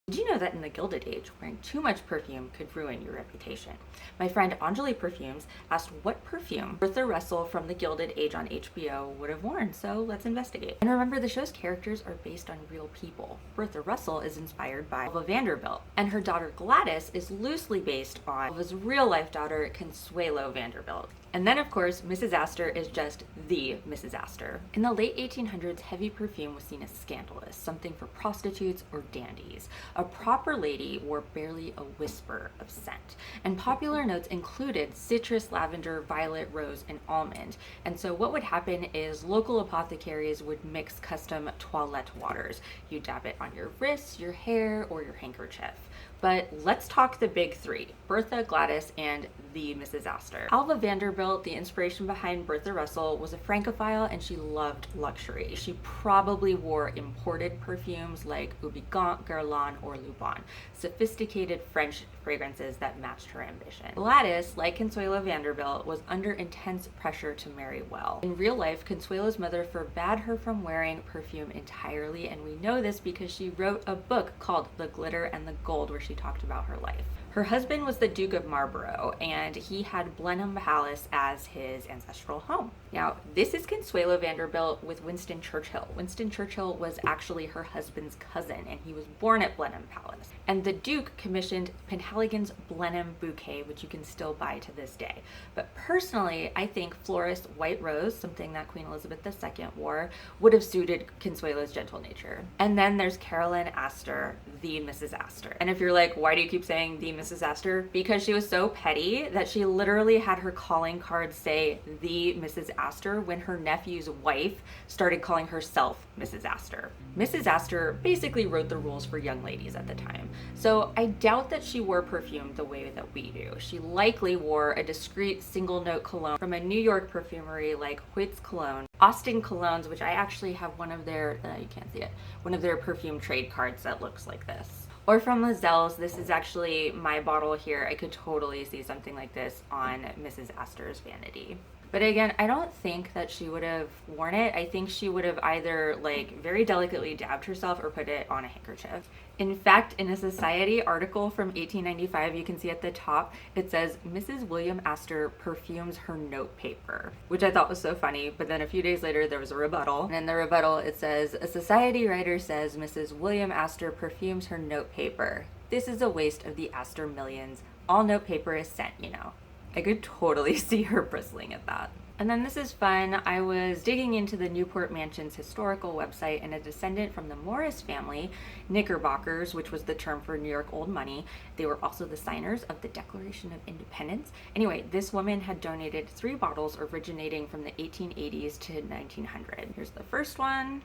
Did you know that in the Gilded Age, wearing too much perfume could ruin your reputation? My friend Anjali Perfumes asked what perfume Bertha Russell from the Gilded Age on HBO would have worn, so let's investigate. And remember, the show's characters are based on real people. Bertha Russell is inspired by Alva Vanderbilt, and her daughter Gladys is loosely based on Alva's real-life daughter Consuelo Vanderbilt. And then, of course, Mrs. Astor is just the Mrs. Astor. In the late 1800s, heavy perfume was seen as scandalous, something for prostitutes or dandies. A proper lady wore barely a whisper of scent. And popular notes included citrus, lavender, violet, rose, and almond. And so what would happen is local apothecaries would mix custom toilette waters. You dab it on your wrists, your hair, or your handkerchief. But let's talk the big three: Bertha, Gladys, and the Mrs. Astor. Alva Vanderbilt, the inspiration behind Bertha Russell, was a Francophile and she loved luxury. She probably wore imported perfumes like Oubigant, Guerlain, or Lubin, sophisticated French fragrances that matched her ambition. Gladys, like Consuelo Vanderbilt, was under intense pressure to marry well. In real life, Consuelo's mother forbade her from wearing perfume entirely, and we know this because she wrote a book called The Glitter and the Gold, where she talked about her life. Her husband was the Duke of Marlborough, and he had Blenheim Palace as his ancestral home. Now, this is Consuelo Vanderbilt with Winston Churchill. Winston Churchill was actually her husband's cousin, and he was born at Blenheim Palace. And the Duke commissioned Penhaligon's Blenheim bouquet, which you can still buy to this day. But personally, I think Florist White Rose, something that Queen Elizabeth II wore, would have suited Consuelo's gentle nature. And then there's Caroline Astor, the Mrs. Astor. And if you're like, why do you keep saying the Mrs. Astor? Because she was so petty that she literally had her calling card say the Mrs. Astor when her nephew's wife started calling herself Mrs. Astor. Mrs. Astor basically wrote the rules for young ladies at the time. So I doubt that she wore perfume the way that we do. She likely wore a discreet single note cologne from a New York perfumery like Hoyt's Cologne, Austin Colognes, which I actually have one of their, you can't see it, one of their perfume trade cards that looks like this. Or from Lazelle's, this is actually my bottle here. I could totally see something like this on Mrs. Astor's vanity. But again, I don't think that she would have worn it. I think she would have either very delicately dabbed herself or put it on a handkerchief. In fact, in a Society article from 1895, you can see at the top, it says, Mrs. William Astor perfumes her note paper, which I thought was so funny. But then a few days later, there was a rebuttal. And in the rebuttal, it says, a Society writer says Mrs. William Astor perfumes her note paper. This is a waste of the Astor millions. All note paper is scent, you know. I could totally see her bristling at that. And then this is fun. I was digging into the Newport Mansion's historical website, and a descendant from the Morris family, Knickerbockers, which was the term for New York old money, they were also the signers of the Declaration of Independence. Anyway, this woman had donated 3 bottles originating from the 1880s to 1900. Here's the first one.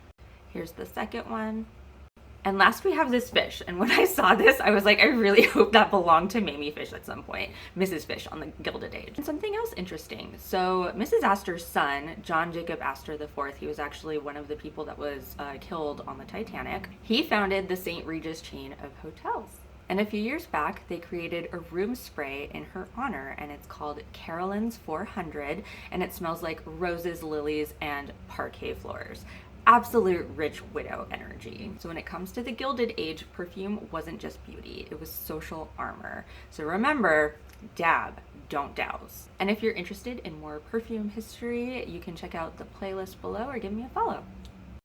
Here's the second one. And last we have this fish, and when I saw this, I was like, I really hope that belonged to Mamie Fish at some point. Mrs. Fish on the Gilded Age. And something else interesting. So Mrs. Astor's son, John Jacob Astor IV, he was actually one of the people that was killed on the Titanic. He founded the St. Regis chain of hotels. And a few years back, they created a room spray in her honor, and it's called Caroline's 400, and it smells like roses, lilies, and parquet floors. Absolute rich widow energy. So when it comes to the Gilded Age, perfume wasn't just beauty, it was social armor. So remember, dab, don't douse. And if you're interested in more perfume history, you can check out the playlist below or give me a follow.